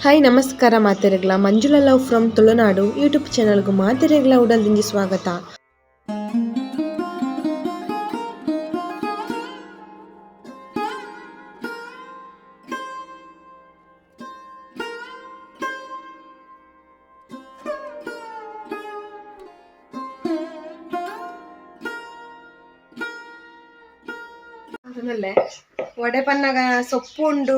Hi ನಮಸ್ಕಾರ ಮಾತೆರೆಗ್ಲ Manjula love from Tulunadu YouTube ಚಾನಲ್ಗೂ ಮಾತೆರೆಗ್ಲ ಉಡಲ್ದಿಂಜಿ ಸ್ವಾಗತ. ವಡೆ ಪನ್ನಗ ಸೊಪ್ಪು ಉಂಡು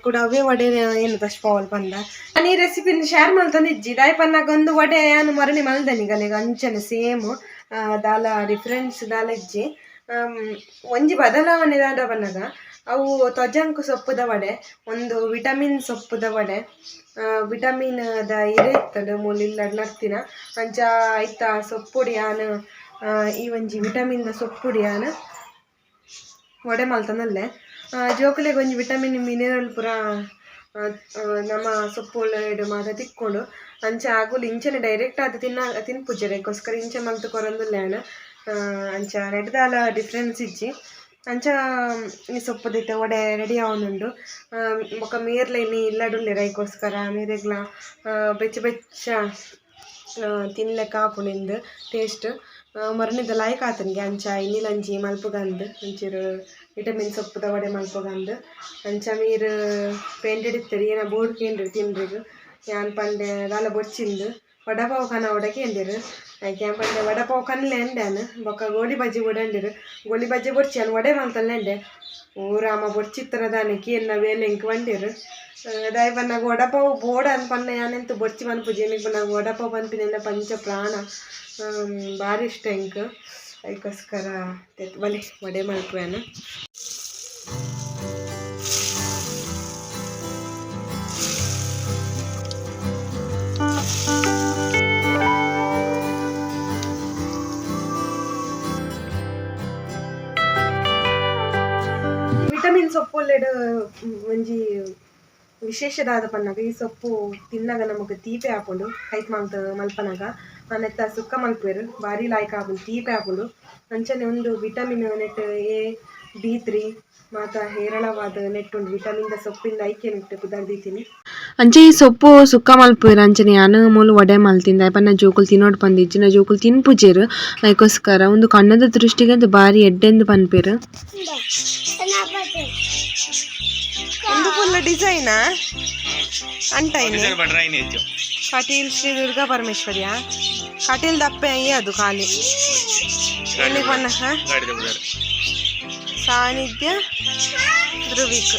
ಕೂಡ ಅವೇ ವಡೆ ಏನು ತಶ್ಪಾವಲ್ ಪಂದ ನಾನು ಈ ರೆಸಿಪಿನ ಶೇರ್ ಮಾಡ್ತಂದಿಜ್ಜಿ ದಾಯಿ ಪನ್ನಗ ಒಂದು ವಡೆ ನಾನು ಮರಣಿ ಮಲ್ದನಿಗಲಿಗ ಅಂಚನೆ ಸೇಮ್ ದಾಲ ಡಿಫ್ರೆನ್ಸ್ ದಾಲ ಇಜ್ಜಿ ಒಂಜಿ ಬದಲಾವಣೆ ದಾದ ಪನ್ನಗ ಅವು ತೊಜಂಕು ಸೊಪ್ಪುದ ವಡೆ ಒಂದು ವಿಟಮಿನ್ ಸೊಪ್ಪುದ ವಡೆ ವಿಟಮಿನ್ ದ ಇರೆ ಇರ್ತದೆ ಮೂಲಿಲ್ಲಡ್ ನಡ್ತಿನ ಅಂಚ ಐತ ಸೊಪ್ಪುಡಿ ಆನು ಈ ಒಂಜಿ ವಿಟಮಿನ್ ದ ಸೊಪ್ಪುಡಿ ಆನು ವಡೆ ಮಲ್ತನಲ್ಲೇ ಜೋಕುಲೆಗೆ ಒಂಜಿ ವಿಟಮಿನ್ ಮಿನರಲ್ ಪೂರ ನಮ್ಮ ಸೊಪ್ಪುಗಳು ಮಾತ ತಿಕ್ಕೊಂಡು ಅಂಚೆ ಆಗುಲು ಇಂಚನೆ ಡೈರೆಕ್ಟ್ ಅದು ತಿನ್ಪುಜರೆ ಅದಕ್ಕೋಸ್ಕರ ಇಂಚೆ ಮಲ್ತು ಕೊರಂದುಲ್ಲೇನ ಅಂಚ ನೆಡ್ದಾಲ ಡಿಫ್ರೆನ್ಸ್ ಇಜ್ಜಿ ಅಂಚ ಈ ಸೊಪ್ಪುದೈತೆ ವಡೆ ರೆಡಿ ಆವೊಂದುಂಡು ಬೊಕ ಮೀರ್ಲೆ ನೀ ಇಲ್ಲಡುಲ್ಲೆ ರೈಗೋಸ್ಕರ ಮೀರೆಗ್ಲ ಬೆಚ್ಚ ಬೆಚ್ಚ ತಿನ್ಲೆಕ್ಕ ಆಪುಂಡು ಟೇಸ್ಟ್ ಮರಣಿದ ಲಾಯ್ಕ್ ಆತನಿಗೆ ಅಂಚ ಇನ್ನಿಲಂಜಿ ಮಲ್ಪುಗಂದು ಒಂಚೂರು ವಿಟಮಿನ್ ಸೊಪ್ಪುದ ವಡೆ ಮಲ್ಪುಗಂದು ಅಂಚ ಮೀರು ಪೇಂಡಿಡ್ತೇರಿ ಏನ ಬೋರ್ಡ್ ಕೇಂದ್ರ ತಿನ್ರಿಗು ಯಾನ್ ಪಂಡೆ ದಾಲ ಬೊಚ್ಚಿಂದು ವಡಪಾವ್ ಖಾನ ವಡ ಕೇಂದಿರು ಆಯ್ಕೆ ಯಾನ್ ಪಂಡೆ ವಡಪಾವ್ ಕನ್ಲೆ ಎಂಡಾನು ಬೊಕ್ಕ ಗೋಳಿ ಬಜ್ಜಿ ಬೊಡಂಡಿರು ಗೋಳಿ ಬಜ್ಜಿ ಬೊಡ್ಚಿ ಅನ್ ವಡೆ ಮಲ್ತಲ್ಲೆಂಡೆ ಊರಾಮ ಬೊಡ್ಚಿತ್ತರ ದಾನಿಕಿ ಎಲ್ಲ ವೇಲೆ ಇಂಕ್ ಬಂದಿರು ದಾಯಿ ಪನ್ನಾಗ ವಡಪಾವ್ ಬೋಡ ಅನ್ ಪನ್ನ ಯಾನೆಂತು ಬೊಡ್ಚಿ ಮನ್ಪುಜಿ ಏನಿಗೆ ಪನ್ನಾಗ ವಡಪಾವ್ ಪನ್ಪಿನ ಪಂಚ ಪ್ರಾಣ ಭಾರಿ ಇಷ್ಟ ಇಂಕ್ ಅದಕ್ಕೋಸ್ಕರ ಬಲೆ ವಡೆ ಮಲ್ಪುವೇನು. ವಿಟಮಿನ್ ಸೊಪ್ಪು ಒಂಜಿ ವಿಶೇಷದಾದ ಪನ್ನಗ ಈ ಸೊಪ್ಪು ತಿನ್ನಾಗ ನಮಗೆ ತೀಪೆ ಹಾಕೊಂಡು ಕೈತ್ ಮಲ್ಪನಾಗ ನೆತ್ತ ಸುಕ್ಕ ಮಲ್ಪೇರು ಭಾರಿ ಲಾಯ್ಕ್ ಆಪುಂಡು ತೀಪೆ ಹಾಕೊಂಡು ಅಂಚನೆ ಒಂದು ವಿಟಮಿನ್ ನೆಟ್ A, B3 ಮಾತ ಹೇರಳವಾದ ನೆಟ್ ಉಂಡು ವಿಟಮಿನ್ ದ ಸೊಪ್ಪಿಂದ ಐಕ್ಯ ನೆಟ್ ಕುದರ್ದೀತೀನಿ ಅಂಚೆ ಈ ಸೊಪ್ಪು ಸುಕ್ಕ ಮಲ್ಪೇರು ಅಂಚನೆ ಯಾನು ಮೂಲು ವಡೆ ಮಲ್ತಿಂದ ಪನ್ನ ಜೋಕುಲು ತಿನ್ನೋಡು ಪಂದಿಜ್ಜಿನ ಜೋಕುಲು ತಿನ್ಪುಜೇರು ಅದಕ್ಕೋಸ್ಕರ ಒಂದು ಕಣ್ಣದ ದೃಷ್ಟಿಗೆ ಅದು ಭಾರಿ ಎಡ್ಡೆಂದು ಪನ್ಪೇರು. ಒಂದು ಫುಲ್ ಡಿಸೈನಾ ಅಂಟೈನೆ ಕಟೀಲ್ ಶ್ರೀ ದುರ್ಗಾ ಪರಮೇಶ್ವರಿಯ ಕಟೀಲ್ ದಪ್ಪೆ ಅದು ಖಾಲಿ ಎಲ್ಲಿ ಪನ್ನ ಸಾನ್ನಿಧ್ಯ ಧ್ರುವಿಕ್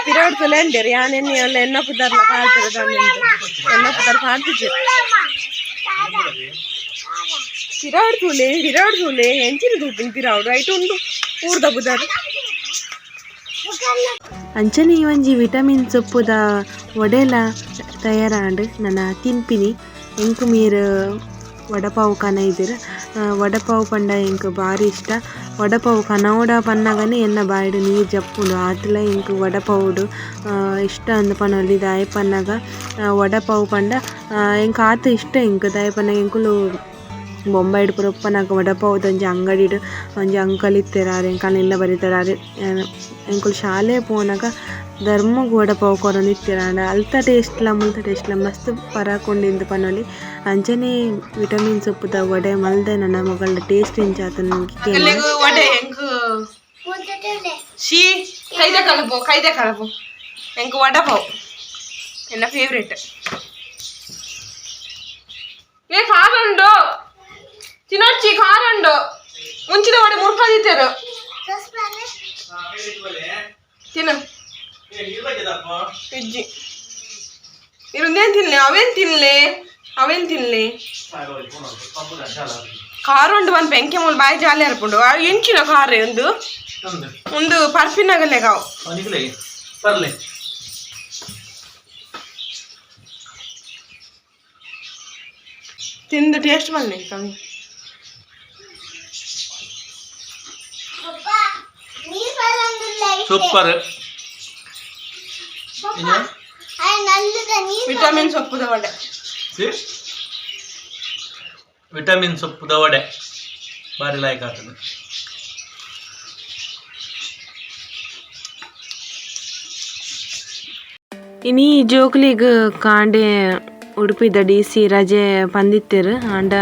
ಪಿರೋಡ್ ತುಲೆಂಡೇರು ಯಾನ್ ಎಲ್ಲ ಎನ್ನ ಪುದರ್ಲ ಕಾಡ್ತಿರ ಎನ್ನ ಪುದರ್ ಕಾಡ್ತಿದ್ದೆ ಪಿರಾಡ್ ತೂಲೆ ಎಂಚಿನ ತೂಪಿನ ಪಿರಾಡು ಐಟು ಉಂಡು ಊರ್ದ ಬುದರ್ ಅಂಚನೆ ಈ ಒಂಜಿ ವಿಟಮಿನ್ ಸೊಪ್ಪುದ ವಡೆಲ ತಯಾರಾಂಡು ನನ್ನ ತಿನ್ಪಿನಿ ಎಂಕು ಮೀರು ವಡಪಾವು ಕನ ಇದ್ದೀರ ವಡಪಾವು ಪಂಡ ಎಂಕ್ ಭಾರಿ ಇಷ್ಟ ವಡಪಾವು ಕನೋಡ ಪನ್ನಗನೆ ಎನ್ನ ಬಾಯಿಡು ನೀರು ಜಪ್ಪುಂಡು ಆತಲ ಎಂಕ್ ವಡಪಾವುಡು ಇಷ್ಟ ಅಂದ ಪನೊಲಿ ದಾಯ ಪನ್ನಗ ವಡಪಾವು ಪಂಡ ಎಂಕ್ ಆತ ಇಷ್ಟ ಎಂಕ್ ದಾಯ ಪನ್ನಗ ಎಂಕುಲು ಬೊಂಬಾಯಿಡು ಪುರಪ್ಪನಾಗ ವಡಪಾವುದ ಒಂಜಿ ಅಂಗಡಿಡು ಒಂಜಿ ಅಂಕಲ್ ಇತ್ತೆರಾರೆ ಎಂಕಲ್ನೆಲ್ಲ ಬರೀತಾರಾರೆ ಎಂಕುಲು ಶಾಲೆ ಪೋನಾಗ ಧರ್ಮಗ್ ವಡಪಾವು ಕೊರೊಂದು ಇತ್ತೆರಾಂಡ ಅಲ್ತ ಟೇಸ್ಟ್ಲ ಮುಲ್ತ ಟೇಸ್ಟ್ಲ ಮಸ್ತ್ ಪರಾಕೊಂಡಿಂದು ಪನೊಲಿ ಅಂಚನೆ ವಿಟಮಿನ್ ಸೊಪ್ಪುದ ವಡೆ ಮಲ್ದೆ ನನ್ನ ಮಗಳ ಟೇಸ್ಟ್ ಇಂಚಾತ ಎಂಕ್ ವಡಪಾವ್ ಎನ್ನ ಫೇವ್ರೇಟ್ ಏ ಕಾರುಂಡು ತಿನ್ನೋಡ್ಚಿ ಕಾರುಂಡು ಮುಂಚಿನ ವಡೆ ಮುರ್ಪದಿತ್ತೇರು ತಿನ್ನು ಇಜ್ಜಿ ಇರುಂದೇನು ಅವೇನ್ ತಿನ್ಲೆ ಕಾರು ಉಂಡು ಒಂದು ಬೆಂಕಿ ಮೂಲ ಬಾಯಿ ಜಾಲಿ ಹರ್ಪುಂಡು ಎಂಚಿನ ಕಾರು ಒಂದು ಪರ್ಫಿನಾಗಲ್ಲೇ ಕಾವು ತಿಂದು ಟೇಸ್ಟ್ ಬನ್ನಿ ಕಮ್ಮಿ ಸೂಪರ್ ವಿಟಮಿನ್ ಸೊಪ್ಪುದ ವಡೆ ವಿಟಮಿನ್ ಸೊಪ್ಪುದ ವಡೆ ಭಾರಿ ಲಾಯ್ಕ್ ಆಗ್ತದೆ. ಇನಿ ಜೋಕ್ಲಿಗ್ ಕಾಂಡೆ ಉಡುಪಿದ DC ರಜೆ ಪಂದಿತ್ತೆರ್ ಆಂಡ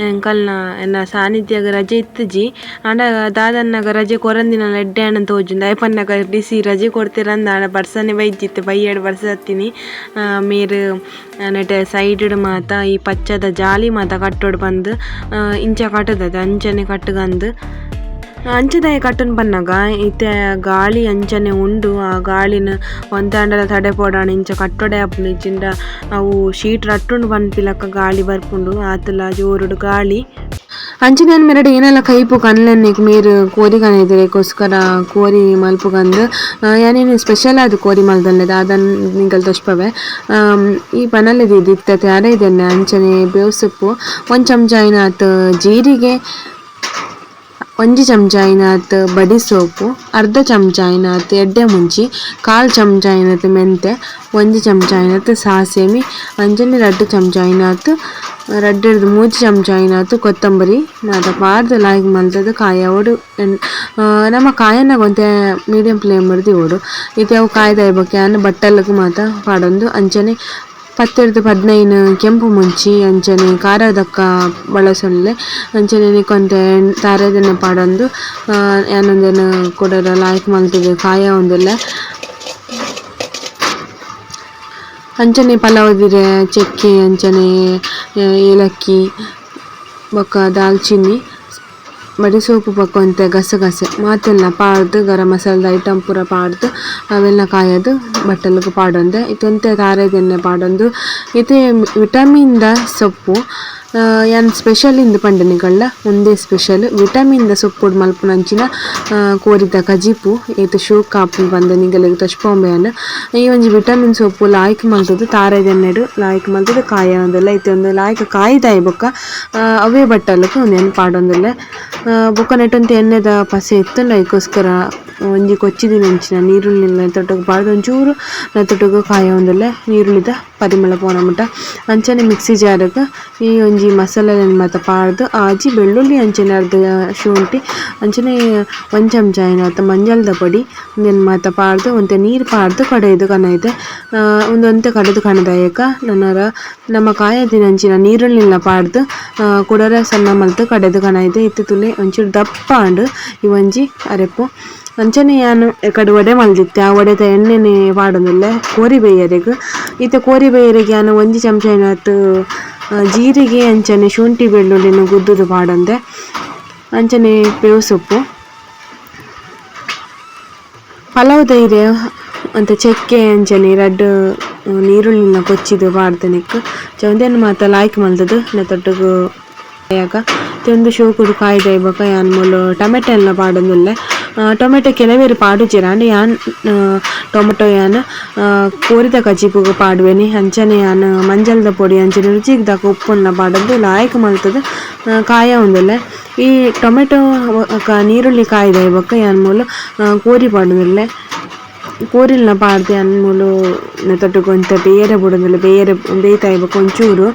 ಎಂಕಲ್ನ ಎನ್ನ ಸಾನ್ನಿಧ್ಯಗ್ ರಜೆ ಇತ್ತಜಿ ಆಂಡ ದಾದನ್ನಗ ರಜೆ ಕೊರಂದಿನ ಎಡ್ಡೆ ಆಂಡ ತೋಜುಂಡು ಐಪನ್ನಗ DC ರಜೆ ಕೊಡ್ತೆರಂದ ಆಂಡ ಬರ್ಸನೆ ಬೈಜಿತ್ತೆ ಬೈಯಡ್ ಬರ್ಸತ್ತಿನಿ ಮೇರ್ ನೆಟೆ ಸೈಡ್ ಮಾತ ಈ ಪಚ್ಚದ ಜಾಲಿ ಮಾತ ಕಟ್ಟೋಡು ಬಂದು ಇಂಚ ಕಟ್ಟದದ ಅಂಚನೆ ಕಟ್ಟಗಂದು ಅಂಚದಾಯ ಕಟ್ಟನ್ ಪನ್ನಗ ಇತ್ತೆ ಗಾಳಿ ಅಂಚನೆ ಉಂಡು ಆ ಗಾಳಿನ ಒಂತಾಂಡಲ ತಡೆ ಪೋಡಾಣ ಇಂಚ ಕಟ್ಟೊಡೆ ಆಪುಂಡು ಇಂಚಿಂದ ಅವು ಶೀಟ್ ರಟ್ಟುಂಡು ಪನ್ಪಿಲಕ್ಕ ಗಾಳಿ ಬರ್ಪುಂಡು ಆತಲ ಜೋರುಡು ಗಾಳಿ ಅಂಚನೆ ಮೆರಡು ಏನೆಲ್ಲ ಕೈಪು ಕನ್ಲೆನ್ನಿಕ್ ಮೇರು ಕೋರಿ ಕನೆದಿರೆಗೋಸ್ಕರ ಕೋರಿ ಮಲ್ಪುಗಂದು ಯಾನೇನು ಸ್ಪೆಷಲ್ ಆದ ಕೋರಿ ಮಲ್ದಲ್ಲದ ಅದನ್ನು ನಿಂಗಲ್ ತೋಚ್ಪವೆ ಈ ಪನಲೆದ ಇತ್ತೆ ತ್ಯಾರ ಇದೆನ್ನೆ ಅಂಚನೆ ಬೇವು ಸೊಪ್ಪು ಒಂದು ಚಮಚ ಐನಾತ್ ಜೀರಿಗೆ 1 ಚಮಚ ಐನಾತ್ ಬಡಿ ಸೋಪು ಅರ್ಧ ಚಮಚ ಐನಾತ್ ಎಡ್ಡೆ ಮುಂಚಿ 1/4 ಚಮಚ ಐನಾತ್ ಮೆಂತೆ 1 ಚಮಚ ಐನಾತ್ ಸಾಸೇಮಿ ಅಂಜನೆ 2 ಚಮಚ ಐನಾತ್ 3 ಚಮಚ ಐನಾತ್ ಕೊತ್ತಂಬರಿ ಮಾತ ಪಾರ್ದು ಲಾಯ್ಕ್ ಮಲ್ತದ ಕಾಯ ಓಡು ನಮ್ಮ ಕಾಯನ ಗೊಂತೆ ಮೀಡಿಯಂ ಫ್ಲೇಮ್ ಬರ್ದು ಓಡು ಇತ್ತೆ ಅವು ಕಾಯ್ದ ಬಗ್ಗೆ ಬಟ್ಟಲಕ್ಕೆ ಮಾತ ಪಾಡೊಂದು ಅಂಚನೆ 10-15 ಕೆಂಪು ಮುಂಚಿ ಅಂಚನೆ ಖಾರದಕ್ಕ ಬಳಸೊಲ್ಲೆ ಅಂಚನೆ ಕೊಂತೆ ತಾರೆದನ್ನ ಪಾಡೊಂದು ಯಾನೊಂದೇನು ಕೊಡರ ಲಾಯ್ಕ್ ಮಲ್ತದೆ ಕಾಯ ಒಂದಲ್ಲ ಅಂಚನೆ ಪಲಾವದಿರೆ ಚಕ್ಕೆ ಅಂಚನೆ ಏಲಕ್ಕಿ ಬೊಕ್ಕ ದಾಲ್ಚಿನ್ನಿ ಬಡಿ ಸೋಪು ಪಕ್ಕೊಂತೆ ಗಸಗಸೆ ಮಾತೆಲ್ಲ ಪಾಡ್ದು ಗರಂ ಮಸಾಲದ ಐಟಮ್ ಪೂರ ಪಾಡ್ದು ಅವೆಲ್ಲ ಕಾಯದು ಬಟ್ಟಲಿಗೆ ಪಾಡೊಂದೆ ಇತ್ತೊಂತೆ ತಾರೆದೆಣ್ಣೆ ಪಾಡೊಂದು ಇದು ವಿಟಮಿನ್ ದ ಸೊಪ್ಪು ಯಾನ್ ಸ್ಪೆಷಲ್ ಇಂದು ಪಂಡನಿಗಳ್ಳ ಒಂದೇ ಸ್ಪೆಷಲ್ ವಿಟಮಿನ್ ದ ಸೊಪ್ಪು ಮಲ್ಪುನಂಚಿನ ಕೋರಿದ ಕಜಿಪು ಏತು ಶೂ ಕಾಪು ಬಂದ ನಿಗಲಿಗೆ ತಚ್ಪೊಂಬೆಯನ್ನ ಈ ಒಂಜಿ ವಿಟಮಿನ್ ಸೊಪ್ಪು ಲಾಯ್ಕ್ ಮಲ್ತದು ತಾರೆದೆಣ್ಣೆಡು ಲಾಯ್ಕ್ ಮಲ್ತದು ಕಾಯ ಒಂದಿಲ್ಲ ಇತ್ತೆ ಒಂದು ಲಾಯ್ಕ್ ಕಾಯ್ದಾಯಿ ಬೊಕ್ಕ ಅವೇ ಬಟ್ಟಲಕ್ಕೆ ಒಂದೇನು ಪಾಡೊಂದಿಲ್ಲ ಬೊಕ್ಕ ನೆಟ್ಟೊಂದು ಎಣ್ಣೆದ ಪಸೆ ಇತ್ತುಂಡ ಅದಕ್ಕೋಸ್ಕರ ಒಂಜಿ ಕೊಚ್ಚಿದಿನ ಇಂಚಿನ ನೀರುಳ್ಳಿ ತೊಟ್ಟಗೆ ಪಾಡ್ದು ಒಂಚೂರು ತೊಟ್ಟಗೆ ಕಾಯ ಒಂದಿಲ್ಲ ನೀರುಳ್ಳಿದ ಪರಿಮಳ ಪೋನಮುಟ ಅಂಚನೆ ಮಿಕ್ಸಿ ಜಾರ್ಗೆ ಈ ಒಂಜಿ ಮಸಾಲೆ ಮಾತ ಪಾಡ್ದು ಆಜಿ ಬೆಳ್ಳುಳ್ಳಿ ಅಂಚನೆ ಅರ್ಧ ಶುಂಠಿ ಅಂಚನೆ 1 ಚಮಚ ಐನಾತ್ ಮಂಜಲ್ದ ಪೊಡಿ ನೆನ್ ಮಾತ ಪಾಡ್ದು ಒಂತೆ ನೀರು ಪಾಡ್ದು ಕಡೆದು ಕನೈತೆ ಒಂದೊಂತೆ ಕಡೆದು ಕಣದಾಯಕ ನನ್ನರ ನಮ್ಮ ಕಾಯದಿನ ಅಂಚಿನ ನೀರುಳ್ಳಿನ ಪಾಡ್ದು ಕುಡರ ಸಣ್ಣ ಮಲ್ತು ಕಡೆದು ಕನೈತೆ ಇತ್ತು ತುಲೆ ಒಂಚೂರು ದಪ್ಪ ಅಂಡು ಈ ಒಂಜಿ ಅರೆಪು ಅಂಚನೆ ಯಾನು ಎಕಡೆ ವಡೆ ಮಲ್ದಿತ್ತೆ ಆ ವಡೆದ ಎಣ್ಣೆನೆ ಪಾಡೊಂದಿಲ್ಲ ಕೋರಿ ಬೇಯರೆಗ್ ಇತ್ತೆ ಕೋರಿ ಬೇಯರೆಗ್ ಯಾನು 1 ಚಮಚ ಐನಾತ್ ಜೀರಿಗೆ ಅಂಚನೆ ಶುಂಠಿ ಬೆಳ್ಳುಳ್ಳಿನ ಗುದ್ದುದು ಪಾಡೊಂದೆ ಅಂಚನೆ ಬೇವು ಸೊಪ್ಪು ಪಲಾವ್ ದೈರೆ ಅಂತ ಚೆಕ್ಕೆ ಅಂಚನೆ 2 ನೀರುಳ್ಳಿನ ಕೊಚ್ಚಿದು ಪಾಡ್ದನಿಕ್ ಚೌಂದೇನು ಮಾತ ಲಾಯ್ಕ್ ಮಲ್ತದು ನೆತ್ತೊಟ್ಟುಗು ಯಾಕ ಒಂದು ಶೋಕುಡು ಕಾಯ್ದೆ ಬೊಕ ಯಾನ್ ಮೂಲು ಟೊಮೆಟೊ ಎಲ್ಲ ಪಾಡೊಂದುಲ್ಲೆ ಟೊಮೆಟೊ ಕೆಲವೇರು ಪಾಡುಜೆರ್ ಅಂಡ್ ಯಾನ್ ಟೊಮೆಟೊ ಯಾನ್ ಕೋರಿದ ಕಜಿಪುಗು ಪಾಡುವೆನಿ ಅಂಚನೆ ಯಾನ್ ಮಂಜಲ್ದ ಪೊಡಿ ಅಂಚನೆ ರುಚಿಗೆ ದಾಕ ಉಪ್ಪುನ್ನ ಪಾಡೊಂದು ಲಾಯ್ಕ್ ಮಲ್ತದು ಕಾಯ ಒಂದಿಲ್ಲ ಈ ಟೊಮೆಟೊ ನೀರುಳ್ಳಿ ಕಾಯ್ದೆ ಬೊಕ ಯಾನ್ ಮೂಲು ಕೋರಿ ಪಾಡೊಂದಿಲ್ಲೆ ಕೋರಿಲ್ನ ಪಾಡ್ದೆ ಅನ್ಮೂಲು ತೊಟ್ಟುಗೊಂತ ಬೇರೆ ಬಿಡೋದಿಲ್ಲ ಬೇರೆ ಬೇಯ್ತಾಯಿ ಒಂಚೂರು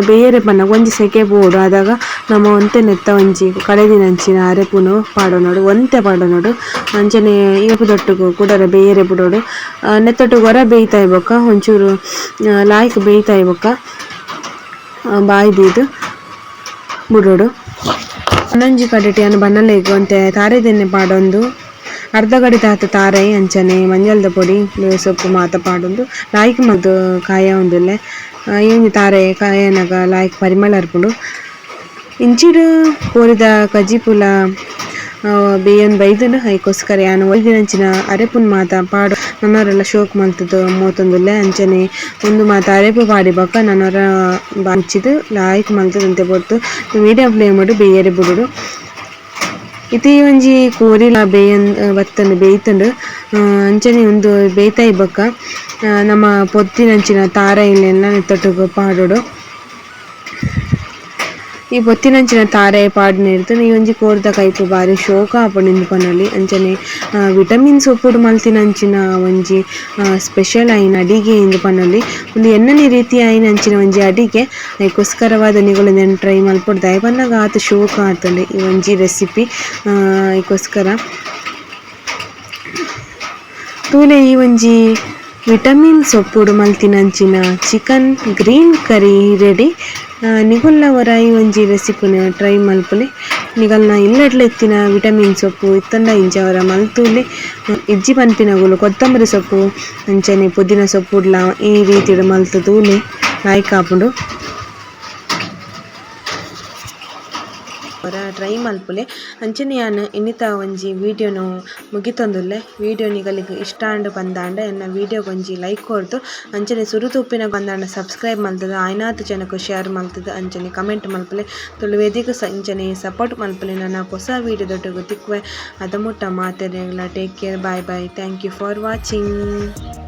ಬೇರೆ ಪನ್ನ ಒಂಜಿ ಸೆಕೆ ಬೋಡು ಆದಾಗ ನಮ್ಮ ಒಂತೆ ನೆತ್ತ ಒಂಜಿ ಕಡೆದಿನಂಚಿನ ಅರೆಪುನು ಪಾಡೋನೋಡು ಒಂತೆ ಪಾಡೋನೋಡು ಅಂಚನೆ ಈಪು ತೊಟ್ಟುಗು ಕುಡರ ಬೇರೆ ಬಿಡೋಡು ನೆತ್ತೊಟ್ಟು ಹೊರ ಬೇಯ್ತಾಯಿ ಬೊಕ್ಕ ಒಂಚೂರು ಲಾಯ್ಕ್ ಬೇಯ್ತಾಯಿ ಬೊಕ್ಕ ಬಾಯ್ದಿದ್ದು ಬಿಡೋಡು ಒಂದೊಂಜಿ ಕಡೆಟಿ ಅನ್ನು ಬನ್ನಲೆಗ್ ಒಂತೆ ತಾರೆದೆಣ್ಣೆ ಪಾಡೊಂದು ಅರ್ಧ ಗಡಿ ತಾತ ತಾರೆ ಅಂಚನೆ ಮಂಜಲ್ದ ಪೊಡಿ ಬೇವು ಸೊಪ್ಪು ಮಾತ ಪಾಡೊಂದು ಲಾಯ್ಕ್ ಮದ್ದು ಕಾಯ ಒಂದಿಲ್ಲೆ ಏನು ತಾರೆ ಕಾಯನಗ ಲಾಯ್ಕ್ ಪರಿಮಳ ಅರ್ಪುಂಡು ಇಂಚಿಡು ಕೋರಿದ ಕಜಿಪುಲ ಬೇಯನ್ ಬೈದನು ಅದಕ್ಕೋಸ್ಕರ ಯಾನು ಒಯ್ದಿನಂಚಿನ ಅರೆಪುನ್ ಮಾತ ಪಾಡು ನನ್ನವರೆಲ್ಲ ಶೋಕ್ ಮಲ್ತದ್ದು ಮೋತೊಂದುಲ್ಲೆ ಅಂಚನೆ ಒಂದು ಮಾತ ಅರೆಪು ಪಾಡಿ ಬಕ್ಕ ನನ್ನವರ ಬಾಂಚಿದು ಲಾಯ್ಕ್ ಮಲ್ತದಂತೆ ಬೊತ್ತು ಮೀಡಿಯಂ ಫ್ಲೇಮ್ ಬೇಯರೆ ಬಿಡುಡು ಇತಿ ಒಂಜಿ ಕೋರಿಲ ಬೇಯನ್ ಬತ್ತಂದು ಬೇಯ್ತಂಡು ಅಂಚನೆ ಒಂದು ಬೇಯ್ತಾಯಿ ಬೊಕ್ಕ ನಮ್ಮ ಪೊತ್ತಿನಂಚಿನ ತಾರ ಇಲ್ಲೆಲ್ಲ ನೆತ್ತೊಟ್ಟುಗು ಪಾಡೋಡು ಈ ಬೊತ್ತಿನಂಚಿನ ತಾರೆ ಪಾಡ್ನ ಇರ್ತದೆ ಈ ಒಂಜಿ ಕೋರ್ದ ಕೈಪು ಬಾರಿ ಶೋಕ ಆಪುಂಡು ಪನೊಲಿ ಅಂಚನೆ ವಿಟಮಿನ್ ಸೊಪ್ಪುಡು ಮಲ್ತಿನಂಚಿನ ಒಂಜಿ ಸ್ಪೆಷಲ್ ಆಯಿನ ಅಡಿಗೆ ಇಂದು ಪನೊಲಿ ಒಂದು ಎನ್ನನೆ ರೀತಿ ಆಯಿನ ಅಂಚಿನ ಒಂಜಿ ಅಡಿಗೆ ಐಕೋಸ್ಕರವಾದ ನಿಗುಲು ಟ್ರೈ ಮಲ್ಪೊಡು ದಾಯ ಪನ್ನಗ ಆತು ಶೋಕ ಆತುಂಡು ಈ ಒಂಜಿ ರೆಸಿಪಿ ಐಕೋಸ್ಕರ ತೂಲೆ ಈ ಒಂಜಿ ವಿಟಮಿನ್ ಸೊಪ್ಪುಡು ಮಲ್ತಿನಂಚಿನ ಚಿಕನ್ ಗ್ರೀನ್ ಕರಿ ರೆಡಿ ನಿಗುಲ್ಲ ವರ ಈ ಒಂಜಿ ರೆಸಿಪಿನ ಟ್ರೈ ಮಲ್ಪುಲೆ ನಿಗಲ್ನ ಇಲ್ಲಡ್ಲ ಎತ್ತಿನ ವಿಟಮಿನ್ ಸೊಪ್ಪು ಇತ್ತಂಡ ಇಂಚವರ ಮಲ್ತೂಲೆ ಇಜ್ಜಿ ಪನ್ಪಿನಗುಲು ಕೊತ್ತಂಬರಿ ಸೊಪ್ಪು ಅಂಚನೆ ಪುದೀನ ಸೊಪ್ಪುಡ್ಲ ಈ ರೀತಿಡು ಮಲ್ತು ತೂಲೆ ಲಾಯ್ಕ್ ಆಪುಂಡು ಟ್ರೈ ಮಲ್ಪುಲೆ ಅಂಚನೆ ಯಾನ್ ಇನ್ನಿತ ಒಂಜಿ ವಿಡಿಯೋನು ಮುಗಿತೊಂದುಲ್ಲೆ ವಿಡಿಯೋ ನಿಗಲಿಗೆ ಇಷ್ಟ ಅಂಡ್ ಬಂದಾಂಡ ಎನ್ನ ವಿಡಿಯೋಗೆ ಒಂಜಿ ಲೈಕ್ ಕೊರ್ದು ಅಂಚನೆ ಸುರುತು ಉಪ್ಪಿನ ಬಂದಾಂಡ ಸಬ್ಸ್ಕ್ರೈಬ್ ಮಲ್ತದ ಆಯ್ನಾತ್ ಜನಕ್ಕೂ ಶೇರ್ ಮಲ್ತದ ಅಂಚನೆ ಕಮೆಂಟ್ ಮಲ್ಪುಲೆ ತುಳು ವೇದಿಗೂ ಇಂಚನೆ ಸಪೋರ್ಟ್ ಮಲ್ಪುಲೆ ನನ್ನ ಹೊಸ ವಿಡಿಯೋ ದೊಡ್ಡಗು ತಿಕ್ವೆ ಅದ ಮುಟ್ಟ ಮಾತೆರೆಗ್ಲ take care bye bye thank you for watching.